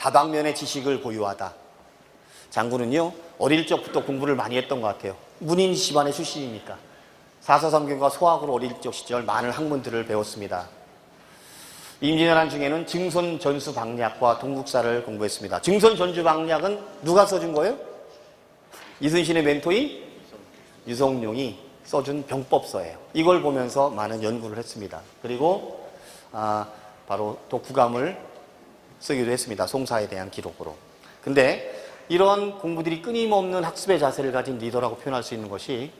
다방면의 지식을 보유하다. 장군은요, 어릴 적부터 공부를 많이 했던 것 같아요. 문인 집안의 출신이니까. 사서성경과 소학으로 어릴 적 시절 많은 학문들을 배웠습니다. 임진왜란 중에는 증손전수박략과 동국사를 공부했습니다. 증손전수박략은 누가 써준 거예요? 이순신의 멘토인 유성룡이 써준 병법서예요. 이걸 보면서 많은 연구를 했습니다. 그리고 바로 독후감을 쓰기도 했습니다. 송사에 대한 기록으로. 근데 이런 공부들이 끊임없는 학습의 자세를 가진 리더라고 표현할 수 있는 것이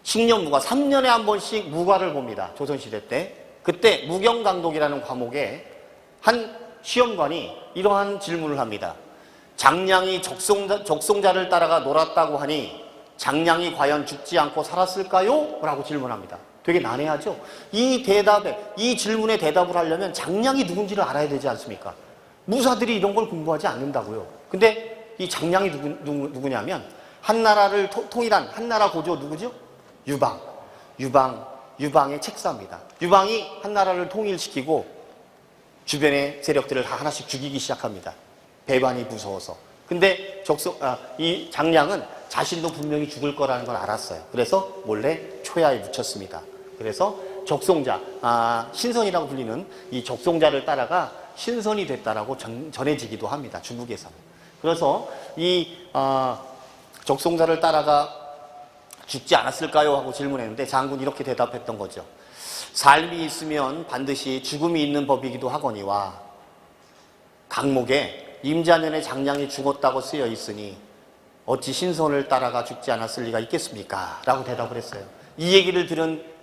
식년무가 3년에 한 번씩 무과를 봅니다. 조선시대 때. 그때 무경강독이라는 과목에 한 시험관이 이러한 질문을 합니다. 장량이 적송자를 따라가 놀았다고 하니 장량이 과연 죽지 않고 살았을까요? 라고 질문합니다. 되게 난해하죠? 이 질문에 대답을 하려면 장량이 누군지를 알아야 되지 않습니까? 무사들이 이런 걸 공부하지 않는다고요. 근데 이 장량이 누구냐면 한나라를 통일한 한나라 고조 누구죠? 유방의 책사입니다. 유방이 한나라를 통일시키고 주변의 세력들을 다 하나씩 죽이기 시작합니다. 배반이 무서워서. 근데 이 장량은 자신도 분명히 죽을 거라는 걸 알았어요. 그래서 몰래 초야에 묻혔습니다. 그래서 적송자, 신선이라고 불리는 이 적송자를 따라가 신선이 됐다라고 전해지기도 합니다. 중국에서는. 그래서 이 적송자를 따라가 죽지 않았을까요? 하고 질문했는데 장군이 이렇게 대답했던 거죠. 삶이 있으면 반드시 죽음이 있는 법이기도 하거니와 강목에 임자년에 장량이 죽었다고 쓰여 있으니 어찌 신선을 따라가 죽지 않았을 리가 있겠습니까? 라고 대답을 했어요. 이 얘기를 들은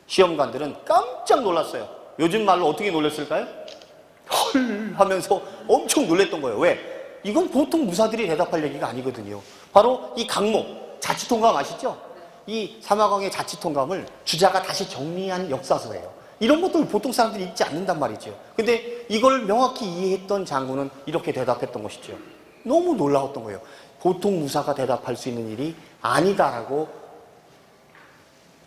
시험관들은 깜짝 놀랐어요. 요즘 말로 어떻게 놀랐을까요? 헐 하면서 엄청 놀랬던 거예요. 왜? 이건 보통 무사들이 대답할 얘기가 아니거든요. 바로 이 강목, 자치통감 아시죠? 이 사마광의 자치통감을 주자가 다시 정리한 역사서예요. 이런 것들 보통 사람들이 읽지 않는단 말이죠. 근데 이걸 명확히 이해했던 장군은 이렇게 대답했던 것이죠. 너무 놀라웠던 거예요. 보통 무사가 대답할 수 있는 일이 아니다라고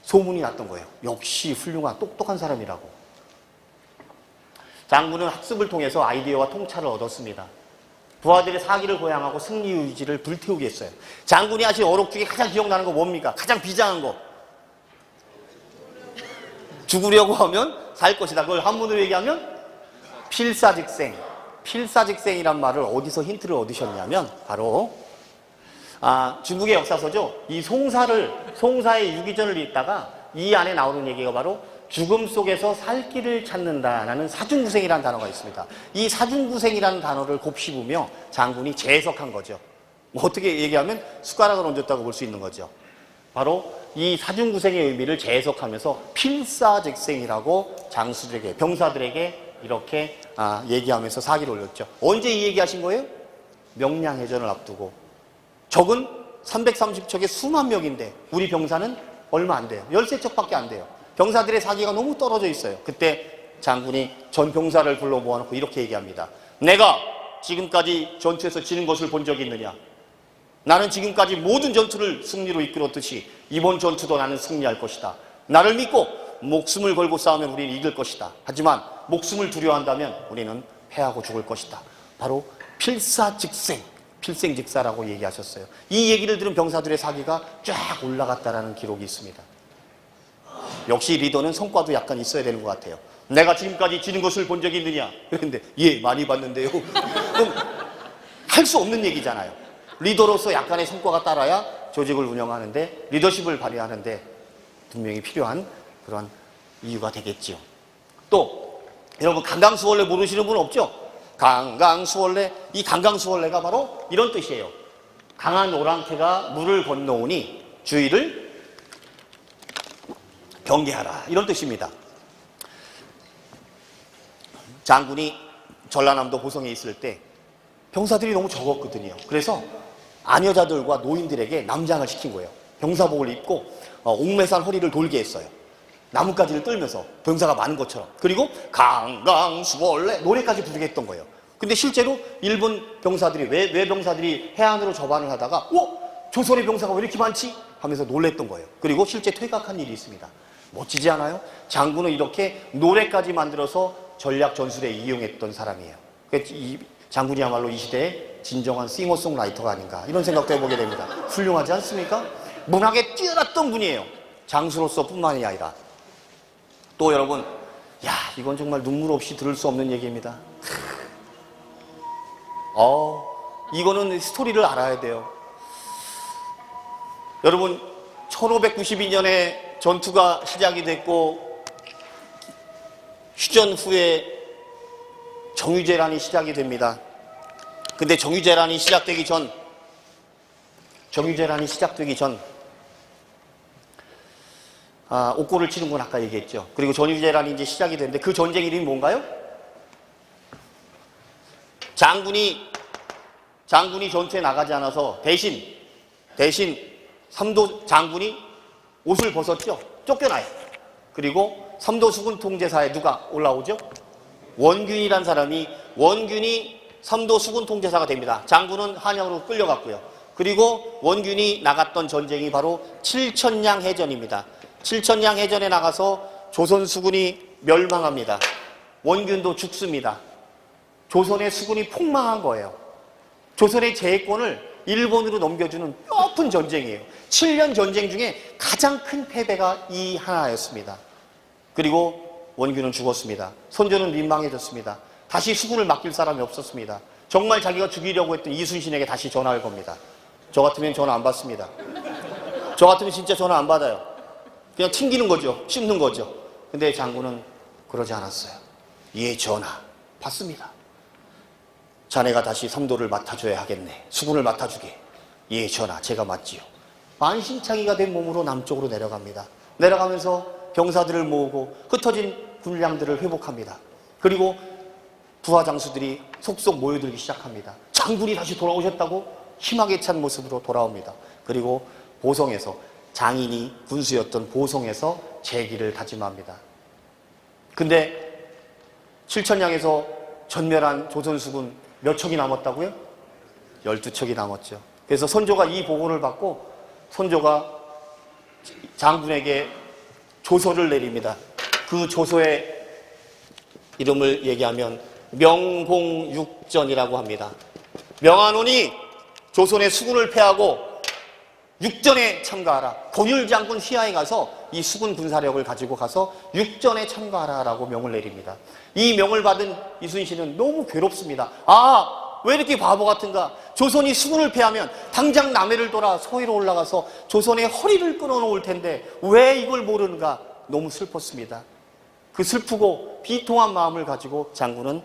소문이 났던 거예요. 역시 훌륭한 똑똑한 사람이라고. 장군은 학습을 통해서 아이디어와 통찰을 얻었습니다. 부하들의 사기를 고양하고 승리 의지를 불태우게 했어요. 장군이 하신 어록 중에 가장 기억나는 거 뭡니까? 가장 비장한 거. 죽으려고 하면 살 것이다. 그걸 한문으로 얘기하면 필사직생. 필사직생이란 말을 어디서 힌트를 얻으셨냐면 바로 중국의 역사서죠. 이 송사의 유기전을 읽다가 이 안에 나오는 얘기가 바로 죽음 속에서 살 길을 찾는다라는 사중구생이라는 단어가 있습니다. 이 사중구생이라는 단어를 곱씹으며 장군이 재해석한 거죠. 뭐 어떻게 얘기하면 숟가락을 얹었다고 볼 수 있는 거죠. 바로 이 사중구생의 의미를 재해석하면서 필사직생이라고 장수들에게, 병사들에게 이렇게 얘기하면서 사기를 올렸죠. 언제 이 얘기하신 거예요? 명량해전을 앞두고. 적은 330척에 수만 명인데 우리 병사는 얼마 안 돼요. 13척밖에 안 돼요. 병사들의 사기가 너무 떨어져 있어요. 그때 장군이 전 병사를 불러 모아놓고 이렇게 얘기합니다. 내가 지금까지 전투에서 지는 것을 본 적이 있느냐? 나는 지금까지 모든 전투를 승리로 이끌었듯이 이번 전투도 나는 승리할 것이다. 나를 믿고 목숨을 걸고 싸우면 우리는 이길 것이다. 하지만 목숨을 두려워한다면 우리는 패하고 죽을 것이다. 바로 필사직생, 필생직사라고 얘기하셨어요. 이 얘기를 들은 병사들의 사기가 쫙 올라갔다라는 기록이 있습니다. 역시 리더는 성과도 약간 있어야 되는 것 같아요. 내가 지금까지 지는 것을 본 적이 있느냐? 그런데 예, 많이 봤는데요. 그럼 할 수 없는 얘기잖아요. 리더로서 약간의 성과가 따라야 조직을 운영하는데, 리더십을 발휘하는데 분명히 필요한 그런 이유가 되겠지요. 또 여러분 강강수월래 모르시는 분 없죠? 강강수월래, 이 강강수월래가 바로 이런 뜻이에요. 강한 오랑캐가 물을 건너오니 주의를 경계하라, 이런 뜻입니다. 장군이 전라남도 호성에 있을 때 병사들이 너무 적었거든요. 그래서 아녀자들과 노인들에게 남장을 시킨 거예요. 병사복을 입고 옥매산 허리를 돌게 했어요. 나뭇가지를 끌면서 병사가 많은 것처럼. 그리고 강강수월래 노래까지 부르게 했던 거예요. 근데 실제로 일본 병사들이, 외병사들이 해안으로 접안을 하다가 조선의 병사가 왜 이렇게 많지? 하면서 놀랬던 거예요. 그리고 실제 퇴각한 일이 있습니다. 멋지지 않아요? 장군은 이렇게 노래까지 만들어서 전략 전술에 이용했던 사람이에요. 이 장군이야말로 이 시대의 진정한 싱어송라이터가 아닌가 이런 생각도 해보게 됩니다. 훌륭하지 않습니까? 문학에 뛰어났던 분이에요. 장수로서 뿐만이 아니라. 또 여러분, 야, 이건 정말 눈물 없이 들을 수 없는 얘기입니다. 이거는 스토리를 알아야 돼요. 여러분, 1592년에 전투가 시작이 됐고 휴전 후에 정유재란이 시작이 됩니다. 근데 정유재란이 시작되기 전 옥고를 치는 건 아까 얘기했죠. 그리고 정유재란이 이제 시작이 됐는데 그 전쟁 이름이 뭔가요? 장군이 전투에 나가지 않아서 대신 삼도 장군이 옷을 벗었죠. 쫓겨나요. 그리고 삼도 수군 통제사에 누가 올라오죠? 원균이란 사람이 삼도 수군 통제사가 됩니다. 장군은 한양으로 끌려갔고요. 그리고 원균이 나갔던 전쟁이 바로 칠천량 해전입니다. 칠천량 해전에 나가서 조선 수군이 멸망합니다. 원균도 죽습니다. 조선의 수군이 폭망한 거예요. 조선의 제해권을 일본으로 넘겨주는 뼈아픈 전쟁이에요. 7년 전쟁 중에 가장 큰 패배가 이 하나였습니다. 그리고 원균은 죽었습니다. 선조는 민망해졌습니다. 다시 수군을 맡길 사람이 없었습니다. 정말 자기가 죽이려고 했던 이순신에게 다시 전화를 겁니다. 저 같으면 전화 안 받습니다. 저 같으면 진짜 전화 안 받아요. 그냥 튕기는 거죠. 씹는 거죠. 근데 장군은 그러지 않았어요. 예, 전하. 받습니다. 자네가 다시 삼도를 맡아줘야 하겠네. 수군을 맡아주게. 예, 전하. 제가 맡지요. 만신창이가 된 몸으로 남쪽으로 내려갑니다. 내려가면서 병사들을 모으고 흩어진 군량들을 회복합니다. 그리고 부하 장수들이 속속 모여들기 시작합니다. 장군이 다시 돌아오셨다고 희망에 찬 모습으로 돌아옵니다. 그리고 보성에서 장인이 군수였던 보성에서 재기를 다짐합니다. 근데 칠천량에서 전멸한 조선수군 몇 척이 남았다고요? 12척이 남았죠. 그래서 선조가 이 보고를 받고 선조가 장군에게 조서를 내립니다. 그 조서의 이름을 얘기하면 명공육전이라고 합니다. 명하노니 조선의 수군을 패하고 육전에 참가하라. 권율장군 휘하에 가서 이 수군 군사력을 가지고 가서 육전에 참가하라라고 명을 내립니다. 이 명을 받은 이순신은 너무 괴롭습니다. 왜 이렇게 바보 같은가? 조선이 수군을 패하면 당장 남해를 돌아 서해로 올라가서 조선의 허리를 끊어놓을 텐데 왜 이걸 모르는가? 너무 슬펐습니다. 그 슬프고 비통한 마음을 가지고 장군은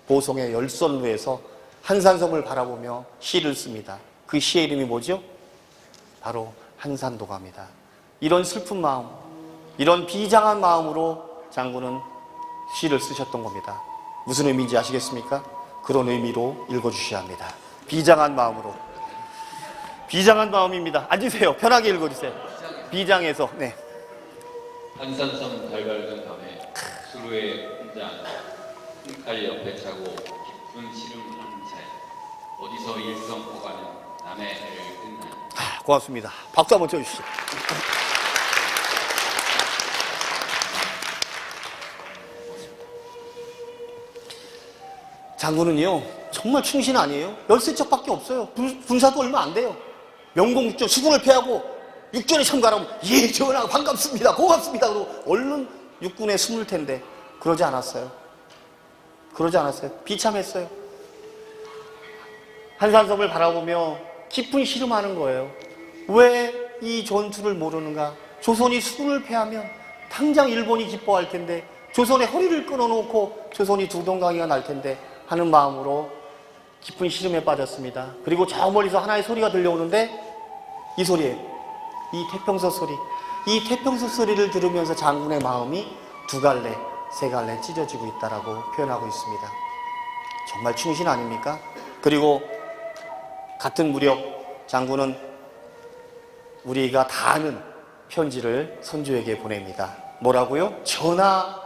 보성의 열선루에서 한산섬을 바라보며 시를 씁니다. 그 시의 이름이 뭐죠? 바로 한산도가입니다. 이런 슬픈 마음, 이런 비장한 마음으로 장군은 시를 쓰셨던 겁니다. 무슨 의미인지 아시겠습니까? 그런 의미로 읽어주셔야 합니다. 비장한 마음으로. 비장한 마음입니다. 앉으세요. 편하게 읽어주세요. 비장해서. 네. 한산섬 달밝은 밤에 수루에 혼자 흰칼 옆에 차고 깊은 시름하는 차에 어디서 일성 오가는 남의 해를 끝나니. 고맙습니다. 박수 한번 쳐주시죠. 장군은요 정말 충신 아니에요. 13척밖에 없어요. 군사도 얼마 안 돼요. 명공육전 수군을 패하고 육전에 참가하면 예 전하 반갑습니다 고맙습니다 그러고 얼른 육군에 숨을 텐데 그러지 않았어요. 비참했어요. 한산섬을 바라보며 깊은 시름하는 거예요. 왜 이 전투를 모르는가? 조선이 수군을 패하면 당장 일본이 기뻐할 텐데 조선의 허리를 끊어놓고 조선이 두동강이가 날 텐데 하는 마음으로 깊은 시름에 빠졌습니다. 그리고 저 멀리서 하나의 소리가 들려오는데 이 소리예요. 이 태평소 소리. 이 태평소 소리를 들으면서 장군의 마음이 두 갈래, 세 갈래 찢어지고 있다라고 표현하고 있습니다. 정말 충신 아닙니까? 그리고 같은 무렵 장군은 우리가 다 아는 편지를 선조에게 보냅니다. 뭐라고요? 전하,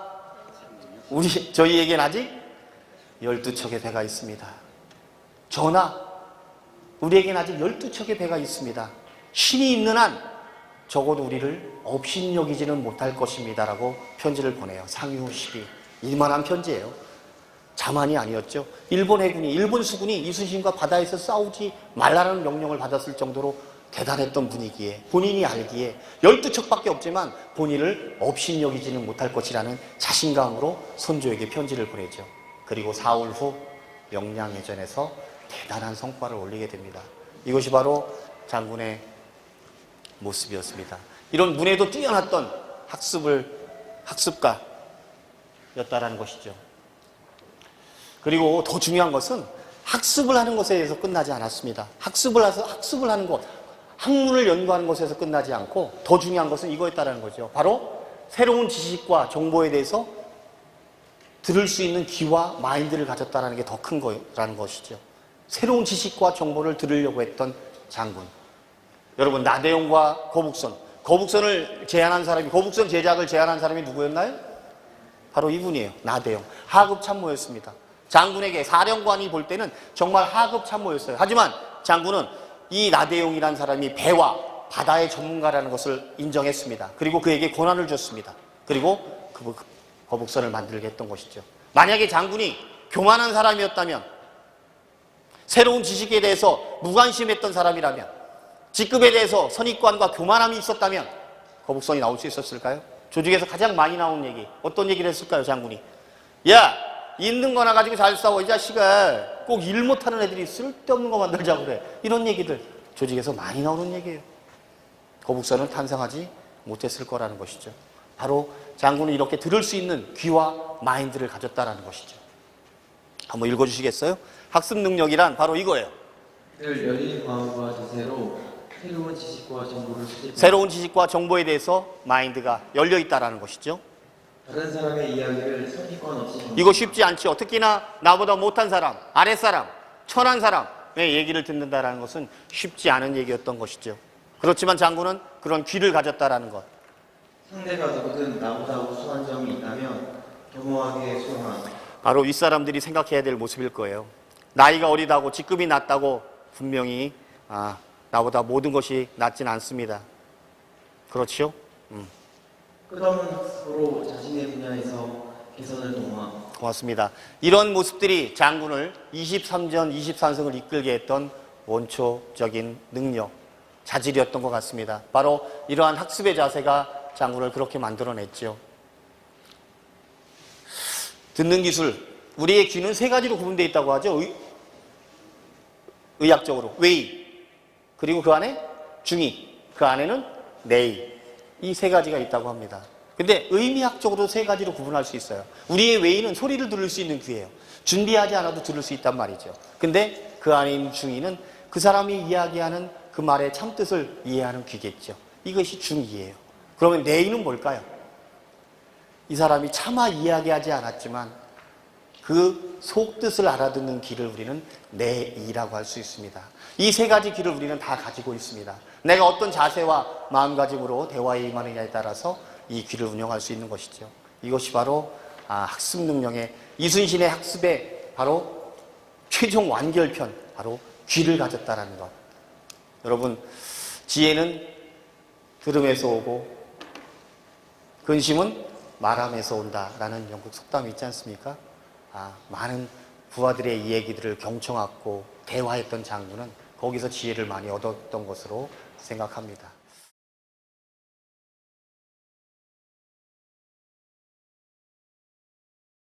저희에겐 아직 12척의 배가 있습니다. 전하, 우리에겐 아직 12척의 배가 있습니다. 신이 있는 한 적어도 우리를 업신여기지는 못할 것입니다 라고 편지를 보내요. 상유 12. 이만한 편지예요. 자만이 아니었죠. 일본 해군이, 일본 수군이 이순신과 바다에서 싸우지 말라라는 명령을 받았을 정도로 대단했던 분위기에 본인이 알기에 12척밖에 없지만 본인을 업신여기지는 못할 것이라는 자신감으로 선조에게 편지를 보내죠. 그리고 4월 후 명량해전에서 대단한 성과를 올리게 됩니다. 이것이 바로 장군의 모습이었습니다. 이런 문에도 뛰어났던 학습가였다라는 것이죠. 그리고 더 중요한 것은 학습을 하는 것에 대해서 끝나지 않았습니다. 학습을 하는 것, 학문을 연구하는 것에서 끝나지 않고 더 중요한 것은 이거였다라는 거죠. 바로 새로운 지식과 정보에 대해서 들을 수 있는 귀와 마인드를 가졌다는 게 더 큰 거라는 것이죠. 새로운 지식과 정보를 들으려고 했던 장군. 여러분, 나대용과 거북선을 제안한 사람이, 거북선 제작을 제안한 사람이 누구였나요? 바로 이분이에요. 나대용. 하급 참모였습니다. 장군에게 사령관이 볼 때는 정말 하급 참모였어요. 하지만 장군은 이 나대용이라는 사람이 배와 바다의 전문가라는 것을 인정했습니다. 그리고 그에게 권한을 줬습니다. 그리고 그 거북선을 만들게 했던 것이죠. 만약에 장군이 교만한 사람이었다면, 새로운 지식에 대해서 무관심했던 사람이라면, 직급에 대해서 선입관과 교만함이 있었다면 거북선이 나올 수 있었을까요? 조직에서 가장 많이 나오는 얘기, 어떤 얘기를 했을까요? 장군이, 야, 있는 거나 가지고 잘 싸워, 이 자식아. 꼭 일 못하는 애들이 쓸데없는 거 만들자고 그래. 이런 얘기들 조직에서 많이 나오는 얘기예요. 거북선은 탄생하지 못했을 거라는 것이죠. 바로 장군은 이렇게 들을 수 있는 귀와 마인드를 가졌다라는 것이죠. 한번 읽어주시겠어요? 학습 능력이란 바로 이거예요. 늘 열린 마음과 자세로 새로운 지식과 정보에 대해서 마인드가 열려 있다라는 것이죠. 다른 사람의 이야기를 선입관 없이 이거 쉽지 않죠. 특히나 나보다 못한 사람, 아랫사람, 천한 사람의 얘기를 듣는다라는 것은 쉽지 않은 얘기였던 것이죠. 그렇지만 장군은 그런 귀를 가졌다라는 것. 상대가 누구든 나보다 우수한 점이 있다면 겸허하게 수용하라. 바로 윗사람들이 생각해야 될 모습일 거예요. 나이가 어리다고 직급이 낮다고 분명히 나보다 모든 것이 낫진 않습니다. 그렇죠? 끝없는 학습으로 자신의 분야에서 개선을 도모함. 고맙습니다. 이런 모습들이 장군을 23전 23승을 이끌게 했던 원초적인 능력, 자질이었던 것 같습니다. 바로 이러한 학습의 자세가 장군을 그렇게 만들어냈죠. 듣는 기술, 우리의 귀는 세 가지로 구분되어 있다고 하죠. 의학적으로 외의, 그리고 그 안에 중의, 그 안에는 내의, 이 세 가지가 있다고 합니다. 근데 의미학적으로 세 가지로 구분할 수 있어요. 우리의 외의는 소리를 들을 수 있는 귀예요. 준비하지 않아도 들을 수 있단 말이죠. 근데 그 안에 있는 중의는 그 사람이 이야기하는 그 말의 참뜻을 이해하는 귀겠죠. 이것이 중의예요. 그러면 내의는 뭘까요? 이 사람이 차마 이야기하지 않았지만 그 속뜻을 알아듣는 귀를 우리는 내의라고 할 수 있습니다. 이 세 가지 귀를 우리는 다 가지고 있습니다. 내가 어떤 자세와 마음가짐으로 대화에 임하느냐에 따라서 이 귀를 운영할 수 있는 것이죠. 이것이 바로 학습 능력의, 이순신의 학습의 바로 최종 완결편, 바로 귀를 가졌다라는 것. 여러분, 지혜는 들음에서 오고 근심은 말함에서 온다라는 영국 속담이 있지 않습니까? 많은 부하들의 이 얘기들을 경청하고 대화했던 장군은 거기서 지혜를 많이 얻었던 것으로 생각합니다.